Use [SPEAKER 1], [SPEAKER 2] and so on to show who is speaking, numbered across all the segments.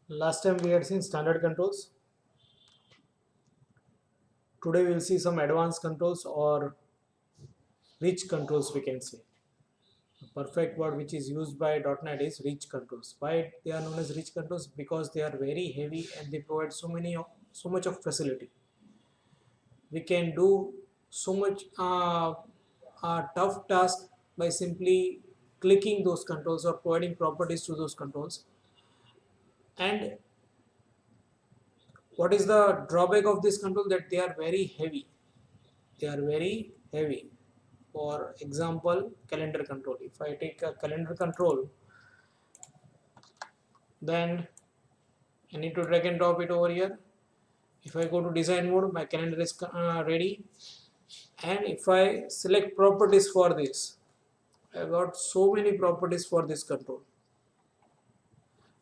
[SPEAKER 1] Last time we had seen standard controls. Today we will see some advanced controls or rich controls, we can say. The perfect word which is used by .NET is rich controls. Why they are known as rich controls? Because they are very heavy and they provide so much of facility. We can do so much tough task by simply clicking those controls or providing properties to those controls. And what is the drawback of this control? That they are very heavy. They are very heavy. For example, calendar control. If I take a calendar control, then I need to drag and drop it over here. If I go to design mode, my calendar is ready. And if I select properties for this, I got so many properties for this control.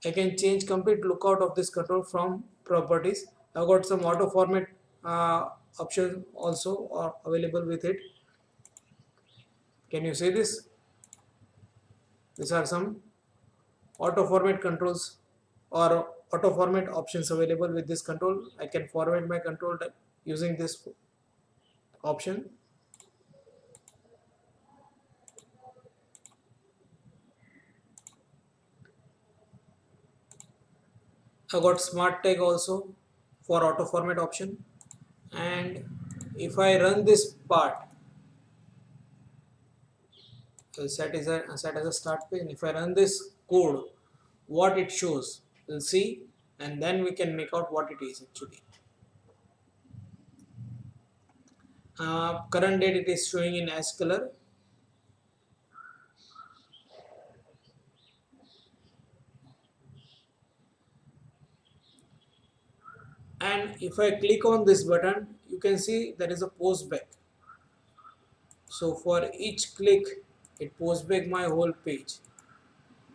[SPEAKER 1] I can change complete lookout of this control from properties. I've got some auto format options also are available with it. Can you see this? These are some auto format controls or auto format options available with this control. I can format my control using this option. I got smart tag also for auto format option. And if I run this part, set as a start page, and if I run this code, what it shows, we'll see, and then we can make out what it is actually. Current date it is showing in ash color. And if I click on this button, you can see there is a post back. So for each click, it posts back my whole page.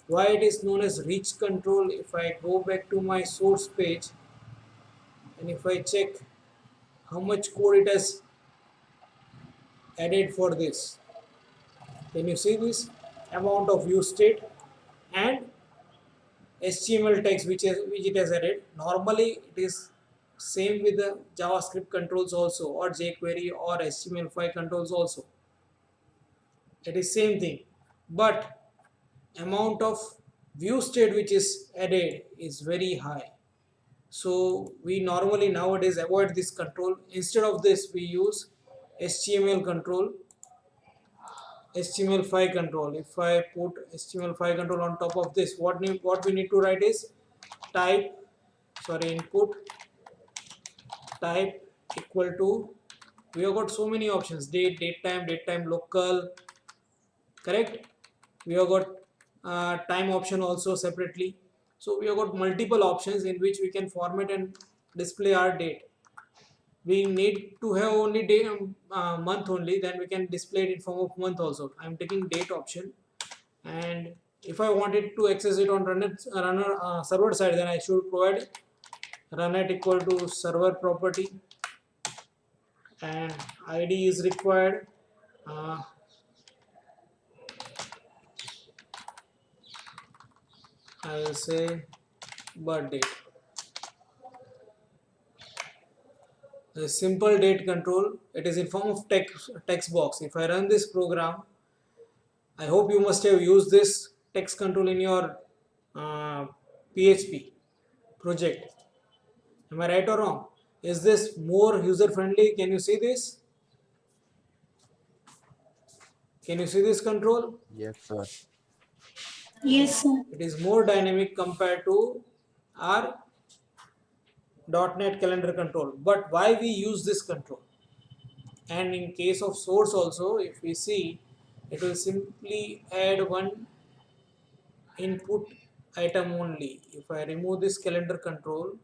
[SPEAKER 1] Why it is known as rich control? If I go back to my source page and if I check how much code it has added for this, can you see this amount of view state and HTML text which it has added? Normally it is same with the JavaScript controls also, or jQuery or HTML5 controls also. It is same thing, but amount of view state which is added is very high. So we normally nowadays avoid this control. Instead of this, we use HTML control, HTML5 control. If I put HTML5 control on top of this, what we need to write is input type equal to, we have got so many options: date time, local, correct? We have got time option also separately. So we have got multiple options in which we can format and display our date. We need to have only day month only, then we can display it in form of month also. I am taking date option, and if I wanted to access it on runner server side, then I should provide runnet equal to server property, and id is required. uh, I will say birth date. A simple date control, it is in form of text box. If I run this program, I hope you must have used this text control in your PHP project. Am I right or wrong? Is this more user friendly? Can you see this? Can you see this control?
[SPEAKER 2] Yes, sir.
[SPEAKER 3] Yes, sir.
[SPEAKER 1] It is more dynamic compared to our .NET calendar control. But why we use this control? And in case of source also, if we see, it will simply add one input item only. If I remove this calendar control,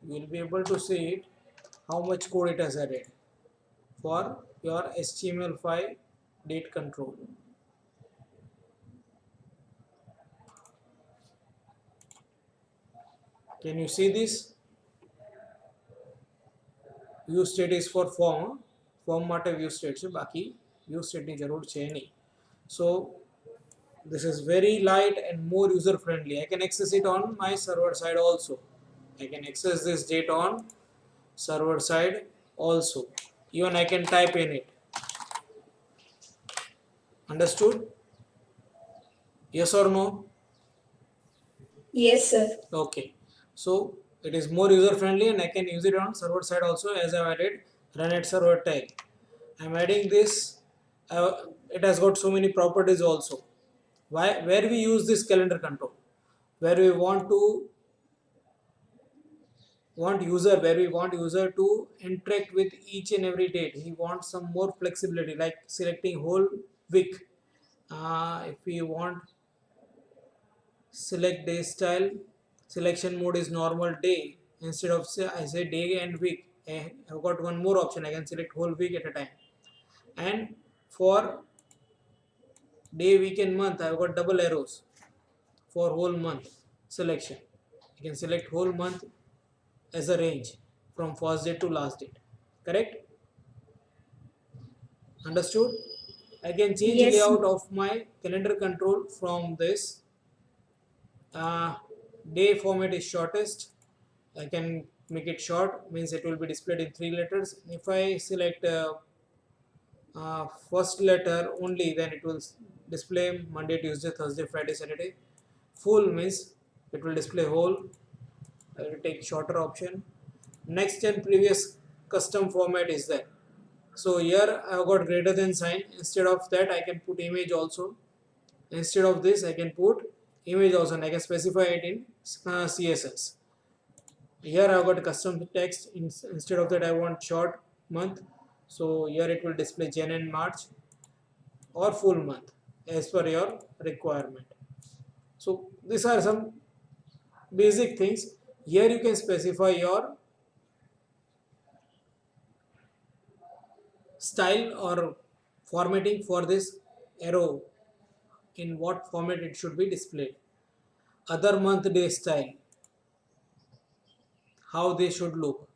[SPEAKER 1] you will be able to see it, how much code it has added for your HTML5 date control. Can you see this? View state is for form માટે view state છે, બાકી view state ની જરૂર છે નહીં. So This is very light and more user friendly. I can access it on my server side also. I can access this date on server side also. Even I can type in it. Understood? Yes or no?
[SPEAKER 3] Yes, sir.
[SPEAKER 1] Okay. So it is more user friendly and I can use it on server side also, as I have added run at server tag. I am adding this. It has got so many properties also. Where we use this calendar control? Where we want user to interact with each and every date. He wants some more flexibility, like selecting whole week. If we want select day style, selection mode is normal day. Instead of I say day and week, I've got one more option. I can select whole week at a time. And for day, week and month, I've got double arrows for whole month selection. You can select whole month as a range from first date to last date. Correct? Understood? I can change
[SPEAKER 3] Yes, sir.
[SPEAKER 1] layout of my calendar control from this. uh, Day format is shortest. I can make it short, means it will be displayed in 3 letters. If I select first letter only, then it will display Monday, Tuesday, Thursday, Friday, Saturday. Full means it will display whole. I will take shorter option. Next and previous custom format is there. So here I have got greater than sign. Instead of that, I can put image also. Instead of this, I can put image also, and I can specify it in CSS. Here I have got custom text. Instead of that, I want short month. So here it will display Jan and March, or full month as per your requirement. So these are some basic things. Here you can specify your style or formatting for this arrow, in what format it should be displayed. Other month day style, how they should look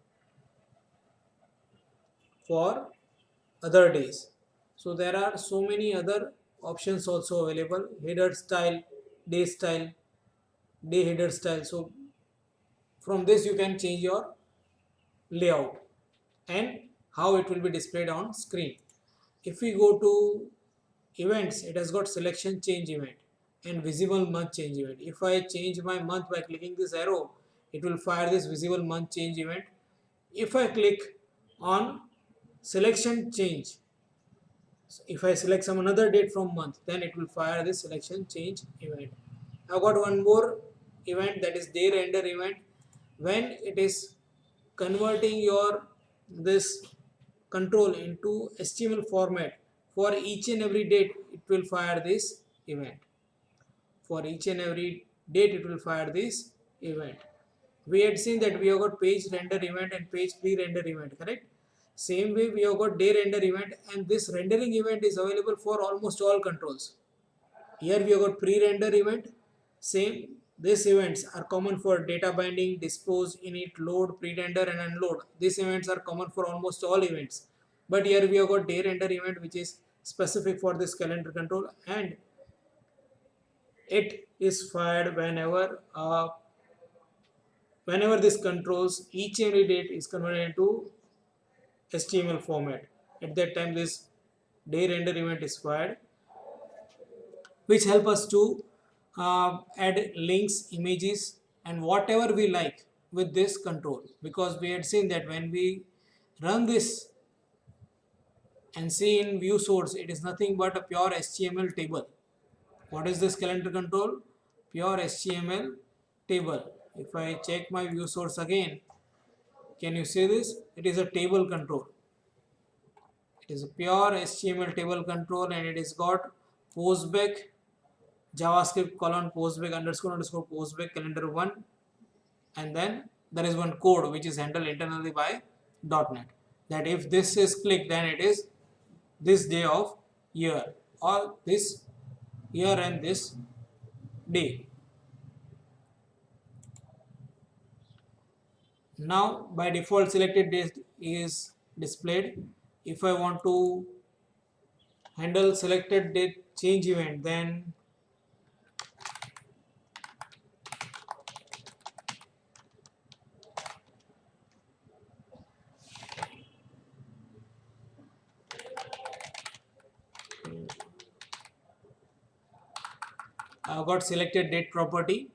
[SPEAKER 1] for other days. So there are so many other options also available. Header style, day style, day header style. So from this you can change your layout and how it will be displayed on screen. If we go to events, it has got selection change event and visible month change event. If I change my month by clicking this arrow, it will fire this visible month change event. If I click on selection change, if I select some another date from month, then it will fire this selection change event. I've got one more event, that is day render event. When it is converting your this control into HTML format, for each and every date it will fire this event. For each and every date it will fire this event. We had seen that we have got page render event and page pre-render event, correct? Same way we have got day render event, and this rendering event is available for almost all controls. Here we have got pre-render event. Same, these events are common for data binding, dispose, init, load, pre-render and unload. These events are common for almost all events. But here we have got day render event, which is specific for this calendar control, and it is fired whenever this controls each and every date is converted into HTML format. At that time this day render event is fired, which help us to add links, images and whatever we like with this control, because we had seen that when we run this and see in view source, it is nothing but a pure HTML table. What is this calendar control? Pure HTML table. If I check my view source again, can you see this? It is a table control. It is a pure HTML table control, and it is got postback JavaScript postback __ postback calendar 1, and then there is one code which is handled internally by .NET, that if this is clicked, then it is this day of year, or this year and this day. Now by default selected date is displayed. If I want to handle selected date change event, then I've got selected date property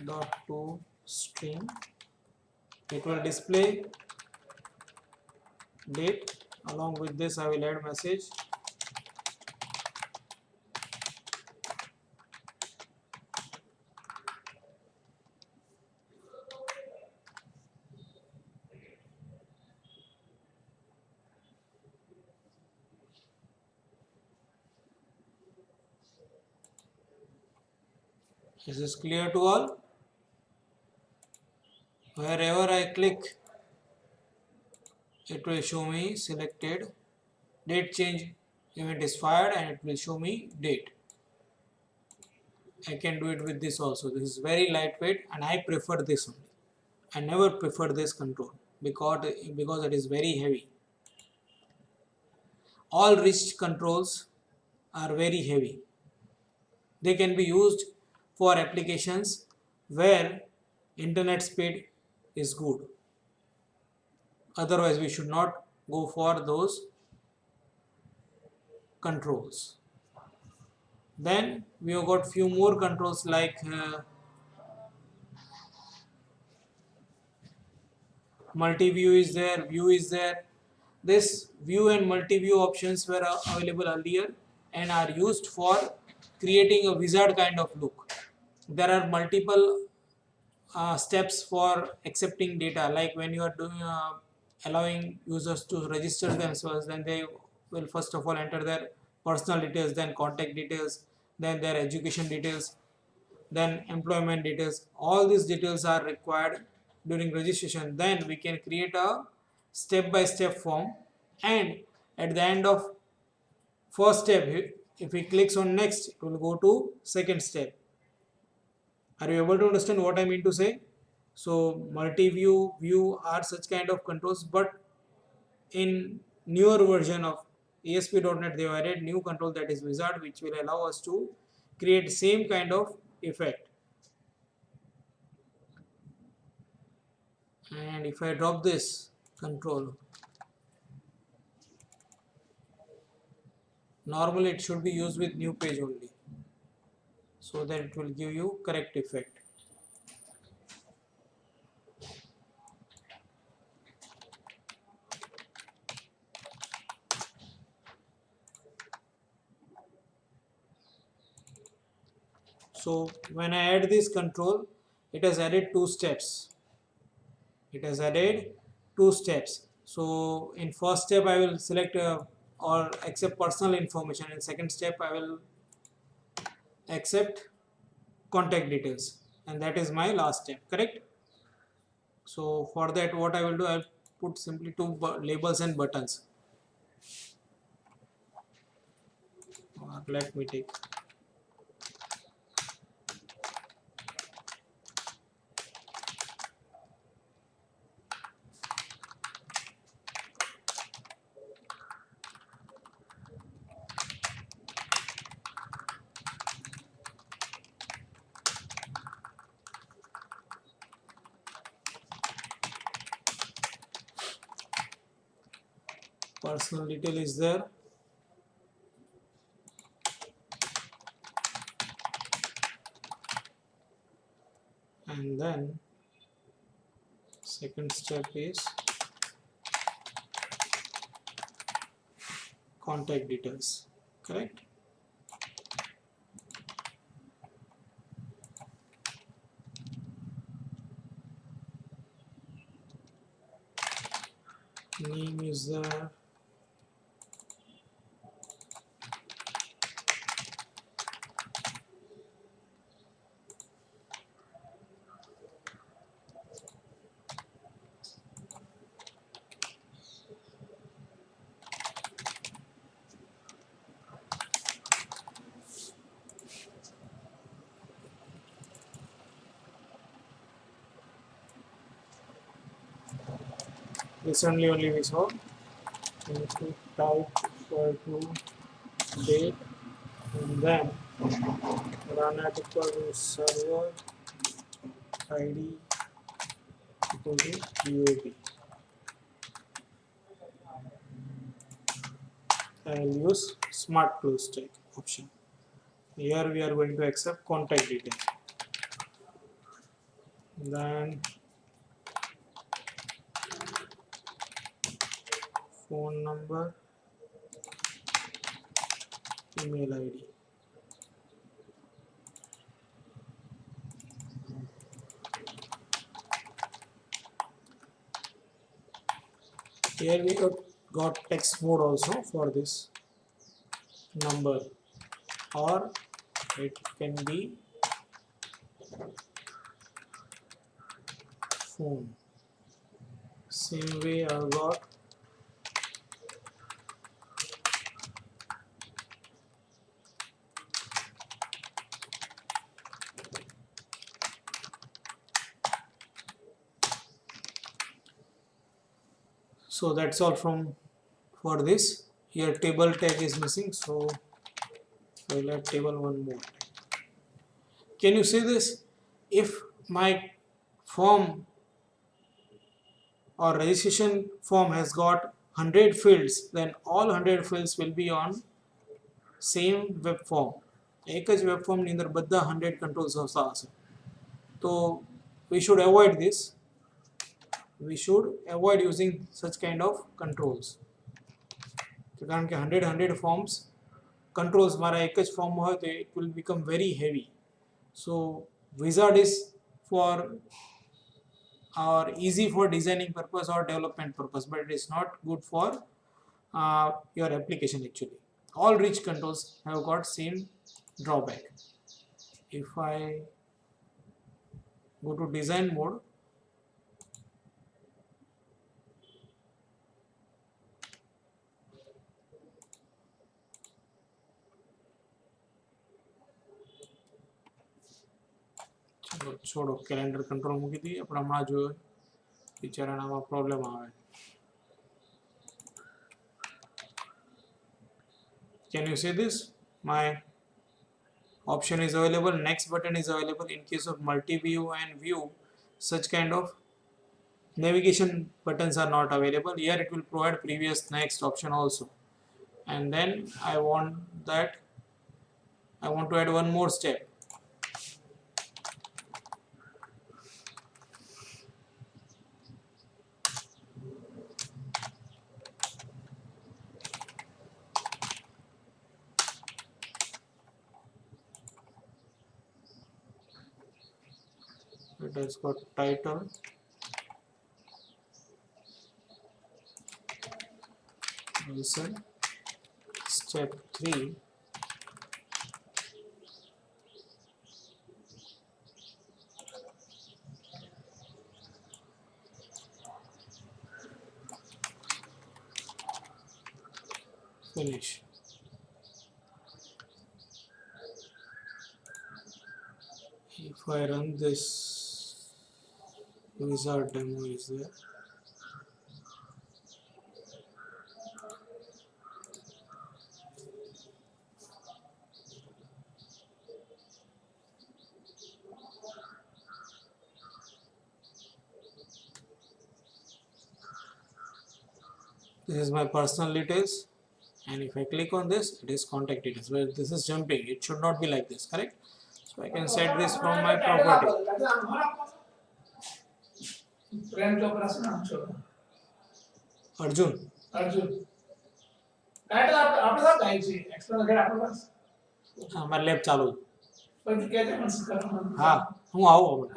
[SPEAKER 1] dot to string. It will display date. Along with this, I will add message. Is this clear to all? Wherever I click, it will show me selected date change event is fired, and it will show me date. I can do it with this also. This is very lightweight, and I prefer this only. I never prefer this control because it is very heavy. All rich controls are very heavy. They can be used for applications where internet speed is good. Otherwise, we should not go for those controls. Then we have got few more controls like multi-view is there, view is there. This view and multi-view options were available earlier and are used for creating a wizard kind of look. There are multiple steps for accepting data, like when you are doing allowing users to register themselves, then they will first of all enter their personal details, then contact details, then their education details, then employment details. All these details are required during registration. Then we can create a step-by-step form, and at the end of first step, if he clicks on next, it will go to second step. Are you able to understand what I mean to say? So multi-view, view are such kind of controls, but in newer version of ASP.NET they have added new control, that is wizard, which will allow us to create same kind of effect. And if I drop this control, normally it should be used with new page only, so that it will give you correct effect. So when I add this control, it has added two steps. It has added two steps. So in first step I will select or accept personal information. In second step I will accept contact details, and that is my last step, correct? So for that, what I will do, I will put simply two labels and buttons. Or let me take personal detail is there, and then second step is contact details, correct? Name is there, recently only we saw. We need to type equal to date, and then run at equal to server id equal to UAP. I will use smart close check option. Here we are going to accept contact details. Then phone number, email ID. Here we got text mode also for this number, or it can be phone. Same way I got so that's all from for this. Here table tag is missing, so I'll add table one more. Can you see this? If my form or registration form has got 100 fields, then all 100 fields will be on same web form. એક જ web ફોર્મની અંદર બધા 100 controls હશે. તો we should avoid this. We should avoid using such kind of controls. કારણ કે 100 forms controls મારા એક જ ફોર્મમાં હોય તો it will become very heavy. So wizard is for or easy for designing purpose or development purpose, but it is not good for your application actually. All rich controls have got same drawback. If I go to design mode, छोड़ो calendar control મૂકી દઈએ આપણે હમણાં જો વિચારણામાં problem આવે. Can you see this? My option is available, next button is available. In case of multi-view and view, such kind of navigation buttons are not available. Here it will provide previous next option also. And then I want to add one more step. It has got title, listen, step 3, finish. If I run this, wizard demo is there. This is my personal details, and if I click on this, it is contact details. Well, this is jumping, it should not be like this, correct? So I can set this from my property. Arjun. મારે lab ચાલુ. હા હું આવું.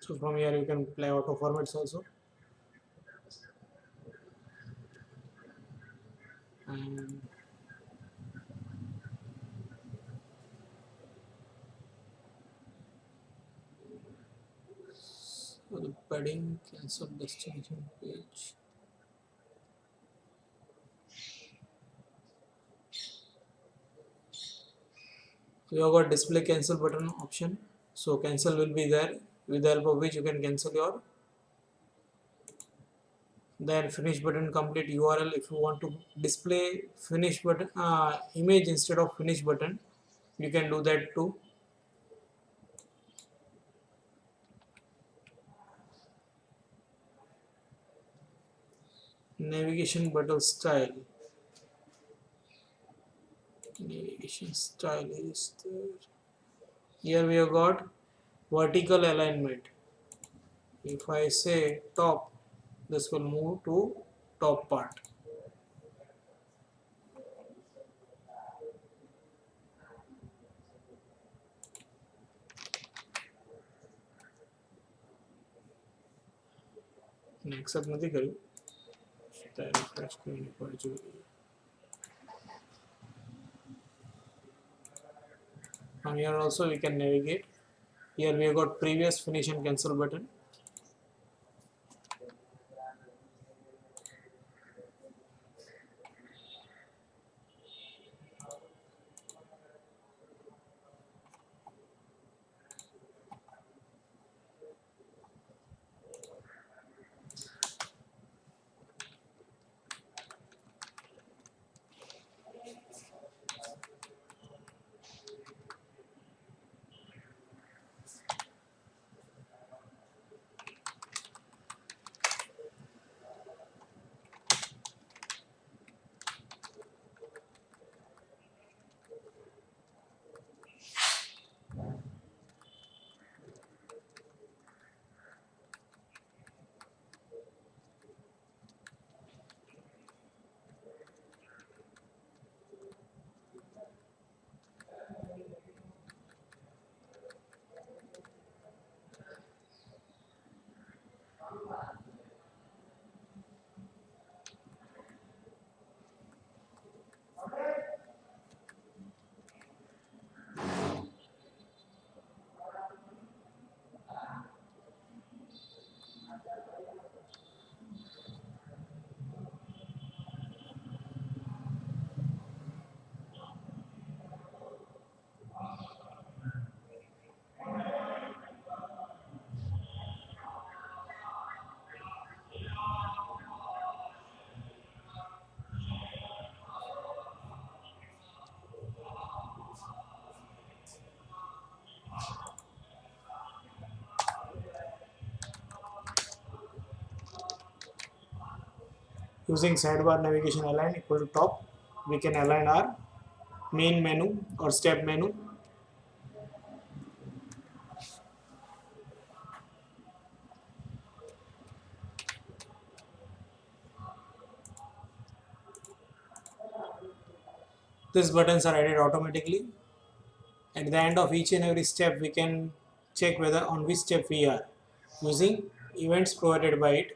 [SPEAKER 1] So from here you can play auto formats also. And so the padding, cancel destination page. You have got display cancel button option. So cancel will be there, with the help of which you can cancel your. Then finish button complete URL. If you want to display finish button image instead of finish button, you can do that too. Navigation button style. Navigation style is there. Here we have got vertical alignment. If I say top, this will move to top part. Accept નથી કર્યું. refresh કરવી પડે. From here also we can navigate. Here we have got previous finish and cancel button. Using sidebar navigation align equal to top, we can align our main menu or step menu. These buttons are added automatically. At the end of each and every step, we can check whether on which step we are using events provided by it.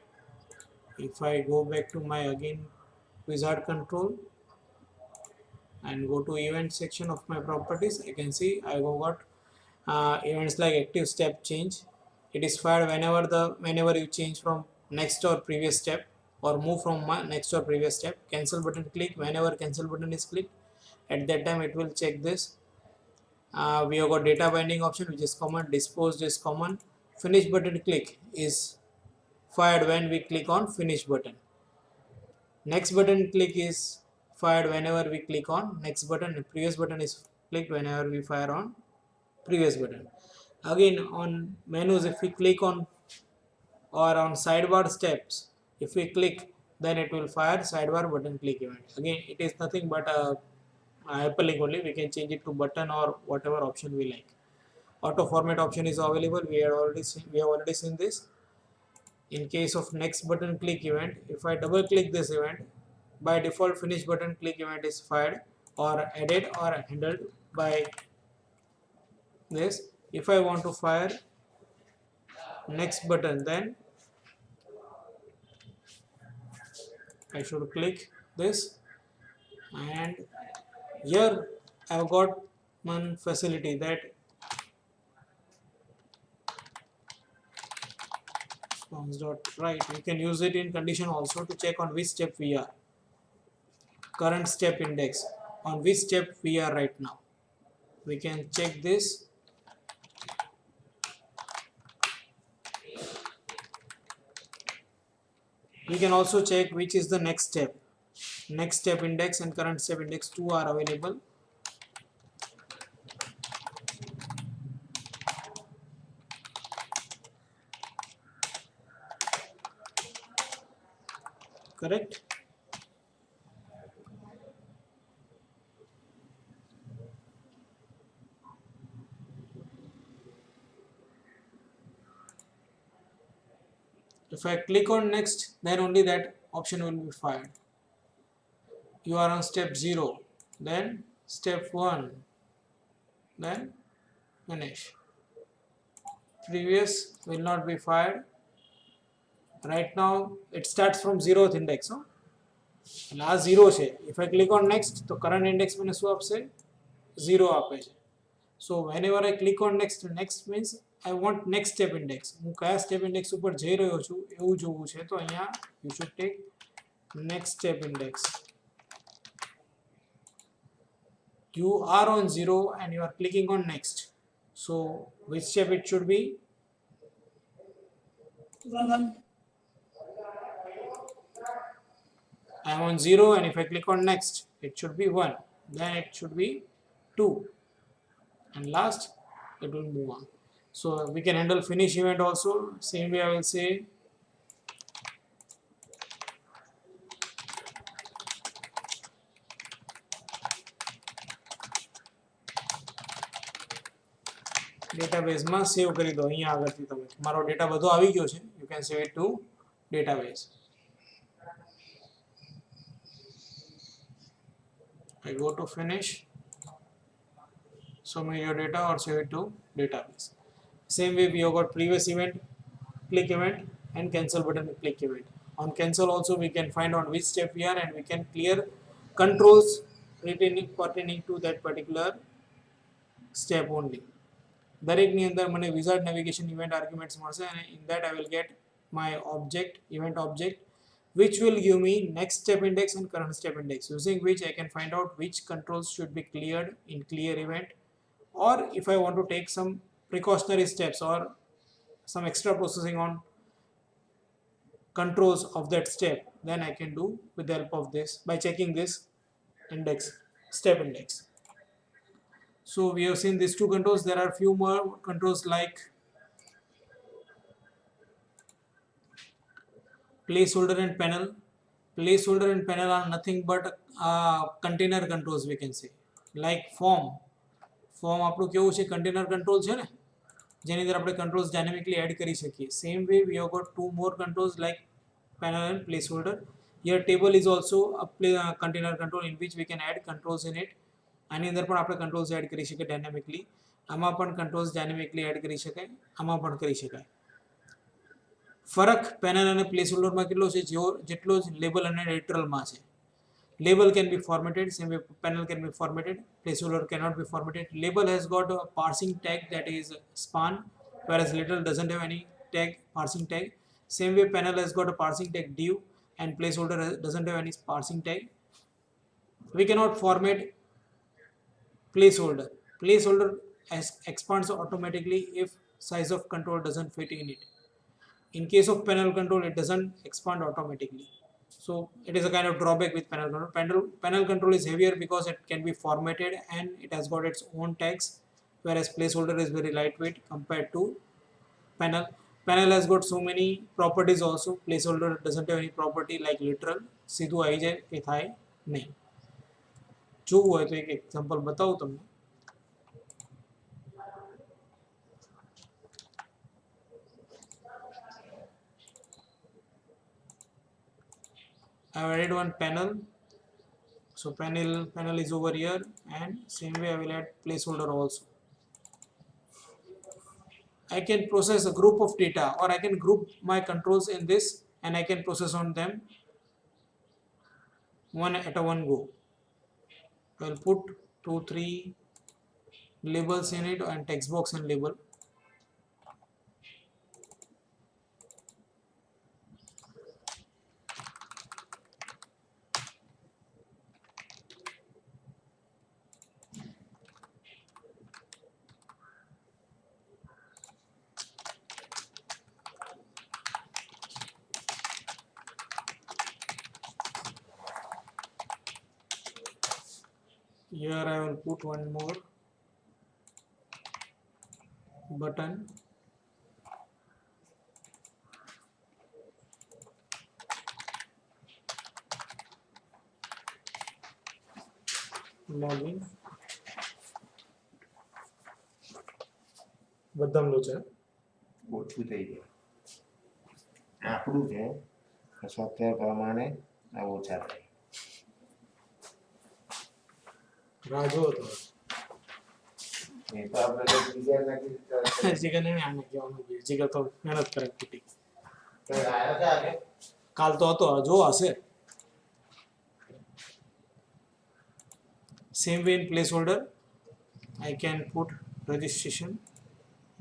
[SPEAKER 1] If I go back to my again wizard control and go to event section of my properties, I can see I got events like active step change. It is fired whenever you change from next or previous step or move from next or previous step. Cancel button click, whenever cancel button is clicked, at that time it will check this. We have got data binding option, which is common. Disposed is common. Finish button click is fired when we click on finish button. Next button click is fired whenever we click on next button. Previous button is clicked whenever we fire on previous button. Again, on menus, if we click on or on sidebar steps, if we click, then it will fire sidebar button click event. Again, it is nothing but a hyperlink only. We can change it to button or whatever option we like. Auto format option is available. We have already seen this. In case of next button click event, if I double click this event, by default finish button click event is fired or added or handled by this. If I want to fire next button, then I should click this, and here I've got one facility that response.write. We can use it in condition also to check on which step we are. Current step index, on which step we are right now. We can check this. We can also check which is the next step. Next step index and current step index 2 are available. Correct? If I click on next, then only that option will be fired. You are on step 0, then step 1, then finish. Previous will not be fired. Right now it starts from 0th index. No? Last 0 છે. If I click on next, તો current index મને શું આપશે? 0 આપે છે. So whenever I click on next, next means I want next step index. હું કયા step index ઉપર જઈ રહ્યો છું એવું જોવું છે, તો અહીંયા you should take next step index. You are on 0 and you are clicking on next. So which step it should be?
[SPEAKER 3] 1.
[SPEAKER 1] I am on 0 and if I click on next, it should be 1. Then it should be 2. And last, it will move on. So we can handle finish event also. Same way I will say database માં સેવ કરી દો. અહીંયા આગળથી તમે તમારો data બધો આવી ગયો છે. You can save it to database. I go to finish, show me your data or save it to database. Same way we have got previous event, click event, and cancel button click event. On cancel also we can find on which step we are and we can clear controls pertaining to that particular step only. દરેકની અંદર મને wizard navigation event arguments મળશે અને in that I will get my object, event object, which will give me next step index and current step index, using which I can find out which controls should be cleared in clear event, or if I want to take some precautionary steps or some extra processing on controls of that step, then I can do with the help of this by checking this index, step index. So we have seen these two controls. There are few more controls like placeholder and panel. Placeholder and panel are nothing but container controls, we can say. Like form આપણું કેવું છે? container control છે ને, જેની અંદર આપણે controls dynamically add કરી શકીએ. Same way we have got two more controls like panel and placeholder. Here table is also a container control in which we can add controls in it. આની અંદર પણ આપણે controls add કરી શકીએ dynamically. આમાં પણ controls dynamically add કરી શકાય, આમાં પણ કરી શકાય. ફરક પેનલ અને પ્લેસહોલ્ડરમાં કેટલો છે? જેટલો જ લેબલ અને લિટરલમાં છે. Label can be formatted, same way panel can be formatted, placeholder cannot be formatted. Label has got a parsing tag that is span, whereas literal doesn't have any tag, parsing tag. Same way panel has got a parsing tag div and placeholder doesn't have any parsing tag. We cannot format placeholder. Placeholder expands automatically if size of control doesn't fit in it. In case of panel control, it doesn't expand automatically. So it is a kind of drawback with panel control. Panel control is heavier because it can be formatted and it has got its own tags, whereas placeholder is very lightweight compared to panel. Panel has got so many properties also. Placeholder doesn't have any property like literal. સીધું આવી જાય કે થાય નહીં. જોવું હોય તો એક એક્ઝામ્પલ બતાવું તમને. I have added one panel. So panel is over here, and same way I will add placeholder also. I can process a group of data, or I can group my controls in this and I can process on them one at a one go. I'll put 2-3 labels in it and text box and label. Here I will put one more button. Login. બધામાં છે
[SPEAKER 2] ઓછું થઈ જાય આપણું છે software પ્રમાણે આ ઓછા થાય
[SPEAKER 1] રાહ જો તો
[SPEAKER 2] એ તો આપણે બીજા નાખી
[SPEAKER 1] જીગર ને આને કહેવાનું છે જીગર તો મહેનત કરે ખોટી
[SPEAKER 2] તો આયા છે આગે
[SPEAKER 1] કાલ તો હતો જો હશે same way in placeholder I can put registration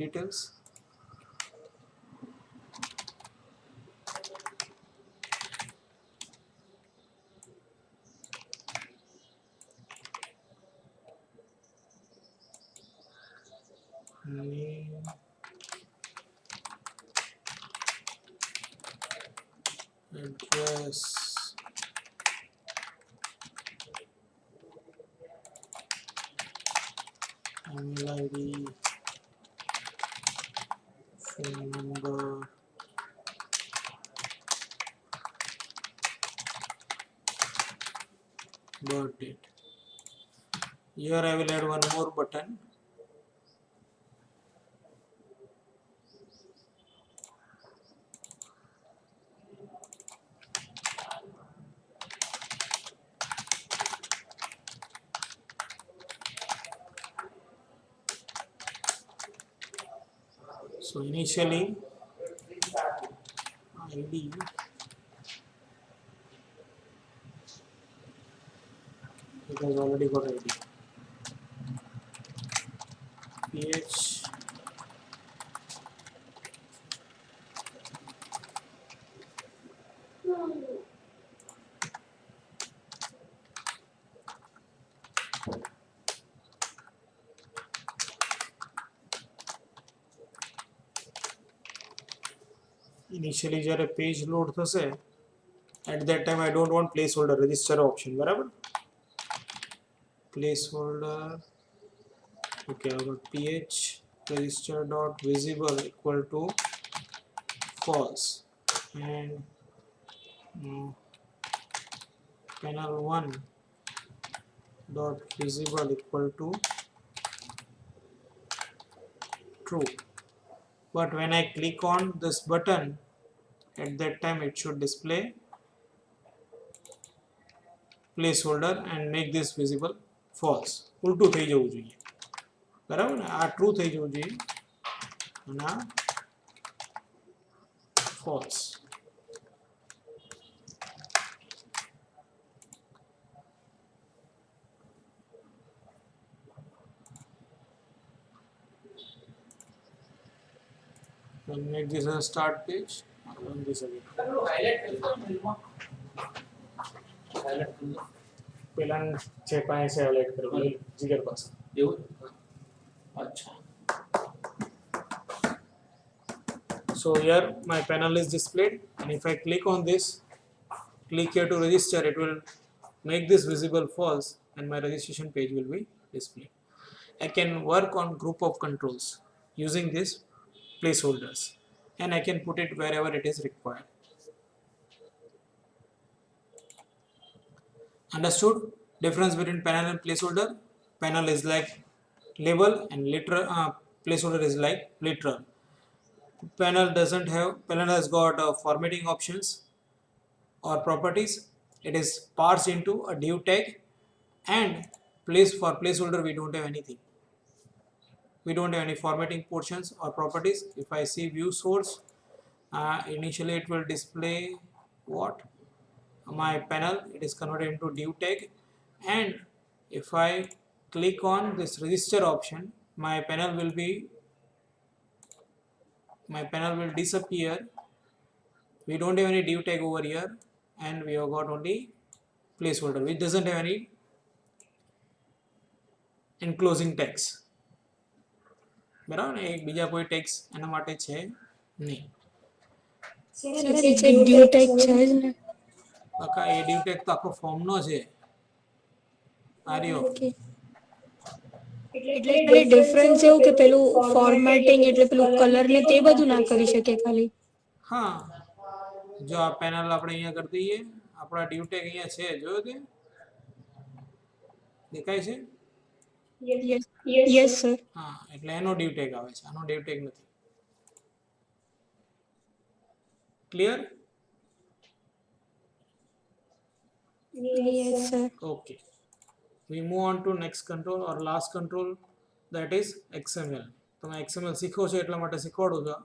[SPEAKER 1] details. Name, address, email ID, phone number, birth date. Here I will add one more button. So initially ID it has already got ID ph initially જ્યારે page load થશે at that time I don't want placeholder register option બરાબર placeholder okay I got ph register dot visible equal to false and panel 1 dot visible equal to true. But when I click on this button at that time it should display placeholder and make this visible false. ઉલટું થઈ જવું જોઈએ બરાબર ને આ true થઈ જવું જોઈએ અને આ false. I'll make this a start page. I'll run this again. પેલા છે પાસે હાઇલાઇટ કરો જીગર પાસે
[SPEAKER 4] એવું અચ્છા
[SPEAKER 1] so here my panel is displayed and if I click on this click here to register it will make this visible false and my registration page will be displayed. I can work on group of controls using these placeholders and I can put it wherever it is required. Understood? Difference between panel and placeholder. Panel is like label and literal placeholder is like literal. Panel has got formatting options or properties. It is parsed into a div tag and for placeholder we don't have anything. we don't have any formatting portions or properties. If I see view source, initially it will display what? My panel, it is converted into div tag, and if I click on this register option, my panel will disappear. We don't have any div tag over here, and we have got only placeholder which doesn't have any enclosing tags. બરાબર ને, એક બીજા કોઈ tax એના માટે છે નહીં.
[SPEAKER 3] Sir એ જે ડ્યુ ટેગ છે જ ને.
[SPEAKER 1] કાકા એ div tag તો આખો ફોર્મનો છે. આર્યો
[SPEAKER 3] ઓકે એટલે ખાલી ડિફરન્સ એવું કે પેલું ફોર્મેટિંગ એટલે પેલું કલર ને તે બધું ના કરી શકે ખાલી.
[SPEAKER 1] હા, જો આ પેનલ આપણે અહીંયા કરી દઈએ, આપણા div tag અહીંયા છે, જોયો તે દેખાય છે?
[SPEAKER 3] Yes sir.
[SPEAKER 1] હા, એટલે એનો div tag આવે છે, આનો div tag નથી. Clear?
[SPEAKER 3] Yes sir.
[SPEAKER 1] Okay. We move on to next control or last control, that is XML. તમે XML શીખો છો એટલા માટે શીખવાડું છું,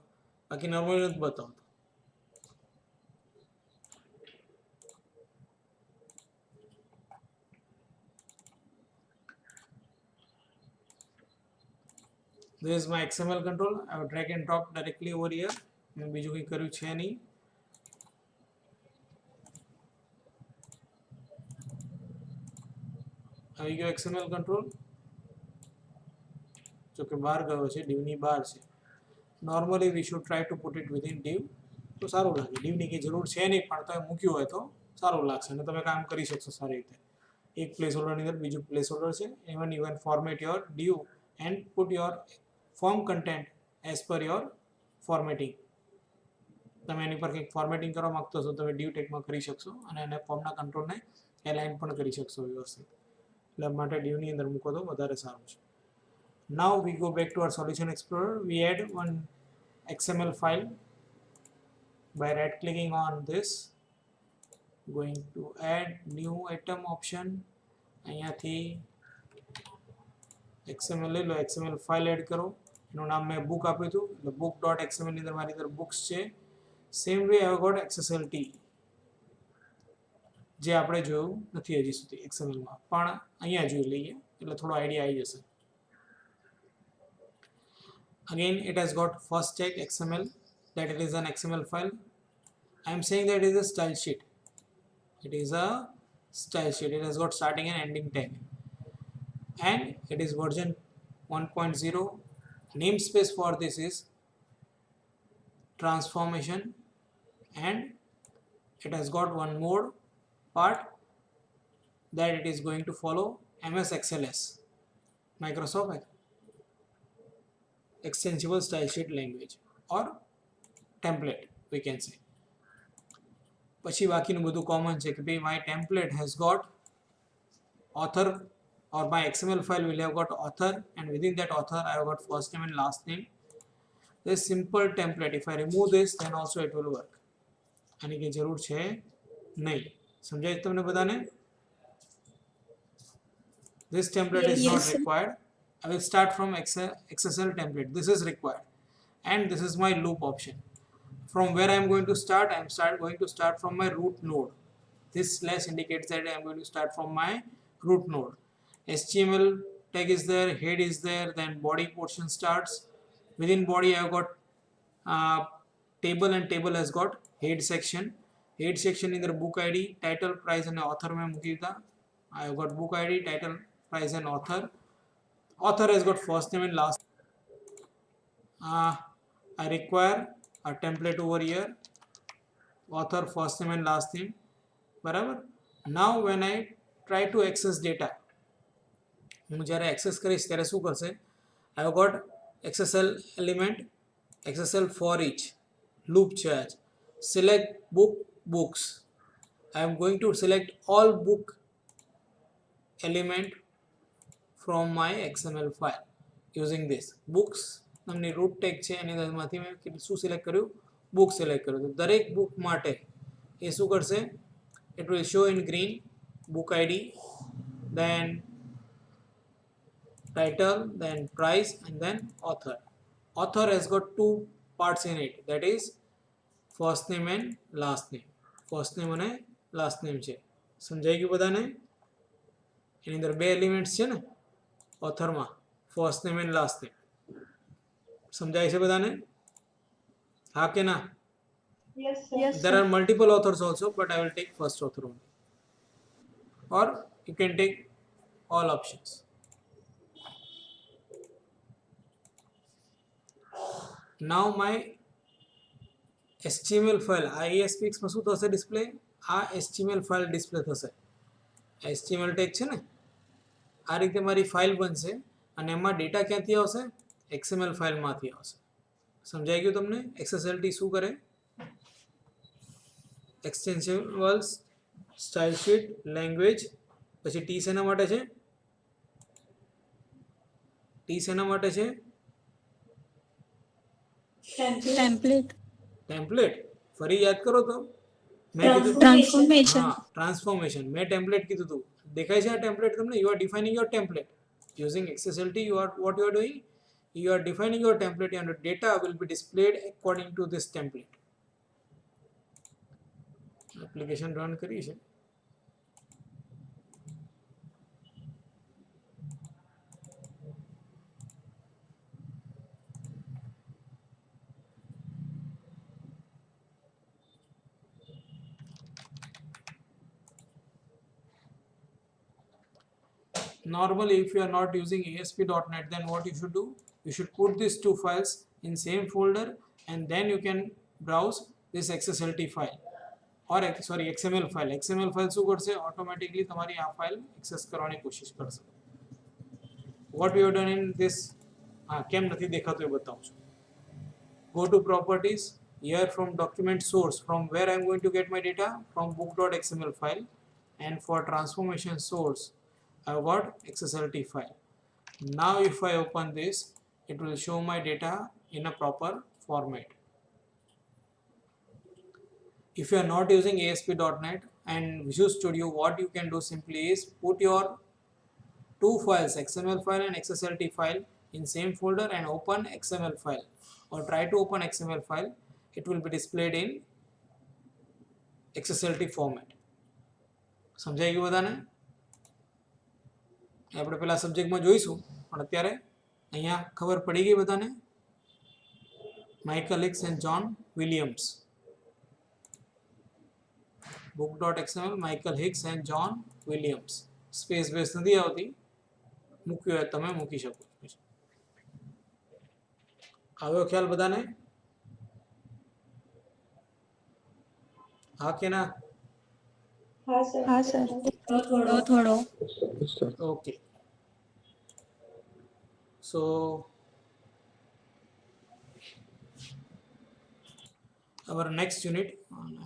[SPEAKER 1] બાકી નોર્મલી નથી બતાવતો. This is my XML control. I will drag and drop directly over here. મેં બીજું કંઈ કર્યું છે નહીં. આવી ગયો XML control. જો કે બહાર ગયો છે, div ની બહાર છે. Normally we should try to put it within div, તો સારું લાગે. div ની કંઈ જરૂર છે નહીં, પણ તમે મૂક્યું હોય તો સારું લાગશે અને તમે કામ કરી શકશો સારી રીતે. એક પ્લેસ હોલ્ડરની અંદર બીજું પ્લેસ હોલ્ડર છે. Even you can format your div and put your form content as per your formatting. તમે એની પર કંઈક ફોર્મેટિંગ કરવા માંગતો છો, તમે div tag માં કરી શકશો અને એને ફોર્મના કંટ્રોલને એલાઇન પણ કરી શકશો વ્યવસ્થિત. એટલે માટે div ની અંદર મૂકો તો વધારે સારું છે. Now we go back to our Solution Explorer. We add one XML file by right clicking on this, going to add new item option. અહીંયાથી XML લઈ લો, XML ફાઇલ એડ કરો. એનું નામ મેં book આપ્યું હતું, એટલે book.xml ની અંદર મારી અંદર books છે. Same way I have got XSLT, જે આપણે જોયું નથી હજી સુધી XML માં, પણ અહીંયા જોઈ લઈએ એટલે થોડો આઈડિયા આવી જશે. Again, it has got first tag XML, that it is an XML file. I am saying that it is a style sheet. It is a style sheet. It has got starting and ending tag, and it is version 1.0. Namespace for this is transformation, and it has got one more part that it is going to follow MS XLS, Microsoft Extensible Style Sheet Language or template we can say. પછી બાકીનું બધું common છે કે ભાઈ my template has got author, or my XML file will have got author, and within that author I have got first name and last name. This simple template, if I remove this then also it will work. આની કંઈ જરૂર છે નહીં. સમજાય તમને બધાને? This template is not required. I will start from XSL template. This is required, and this is my loop option. From where I am going to start, I am going to start from my root node. This slash indicates that I am going to start from my root node. HTML tag is there, head is there, then body portion starts. Within body I have got table, and table has got head section. Head section in the book ID, title, price and author mein મૂકી દીધા. I have got book ID, title, price and author. Author has got first name and last. I require a template over here. Author, first name and last name. બરાબર. Now when I try to access data, હું જ્યારે access કરીશ ત્યારે શું કરશે? I have got XSL element, XSL for each, loop charge. Select book, books. I am going to select all book element from my XML file using this. Books નામની root tag છે, એની અંદરમાંથી મેં શું select કર્યું? book select કર્યું. તો દરેક book માટે એ શું કરશે? It will show in green book ID, then title, then price, and then author. Author has got two parts in it, that is first name and last name. First name અને last name છે. સમજાઈ ગયું બધાને? એની અંદર બે elements છે ને ઓથરમાં, first name and last name. સમજાય છે બધાને? હા કે ના?
[SPEAKER 3] Yes,
[SPEAKER 1] There are multiple authors also, but I will take first author only. Or you can take all options. Now my HTML file આ ASPX માં શું થશે ડિસ્પ્લે? આ HTML ફાઇલ ડિસ્પ્લે થશે. HTML ટેગ છે ને, આ રીતે મારી ફાઇલ બનશે અને એમાં ડેટા ક્યાંથી આવશે? XML ફાઇલમાંથી આવશે. સમજાઈ ગયું તમને? XSLT શું કરે? એક્સટેન્સિબલ્સ, સ્ટાઇલ શીટ, લેંગ્વેજ, પછી ટી શેના માટે છે? ટી શેના માટે છે?
[SPEAKER 3] template,
[SPEAKER 1] template. ફરી યાદ કરો તો મેં કીધું
[SPEAKER 3] transformation,
[SPEAKER 1] હા ટ્રાન્સફોર્મેશન. મેં ટેમ્પલેટ કીધું હતું. દેખાય છે આ ટેમ્પલેટ તમને? You are defining your template using XSLT. You are what you are doing? You are defining your template and your data will be displayed according to this template. Application run કરી છે. Normally if you are not using ASP.NET, then what you should do? You should put these two files in same folder and then you can browse this XSLT file or sorry XML file. XML file શું કરશે? Automatically તમારી આ file access કરવાની કોશિશ કરશે. What we have done in this, હા કેમ નથી દેખાતું એ બતાવું છું. Go to properties, here from document source, from where I am going to get my data? From book.xml file, and for transformation source I have got XSLT file. Now if I open this, it will show my data in a proper format. If you are not using ASP.NET and Visual Studio, what you can do simply is put your two files, XML file and XSLT file, in same folder and open XML file or try to open XML file. It will be displayed in XSLT format. સમજાઈ ગયું બધાને? આપણે પેલા સબ્જેક્ટમાં જોઈશું, પણ અત્યારે અહીંયા ખબર પડી ગઈ બધાને? Michael Hicks and John Williams. book.xml Michael Hicks and John Williams. Space બેસ નથી આવતી, મૂક્યું હોય તમે મૂકી શકો. આવ્યો ખ્યાલ બધાને? હા કે ના?
[SPEAKER 3] हाँ सर, थोड़ो.
[SPEAKER 1] Okay. So our next unit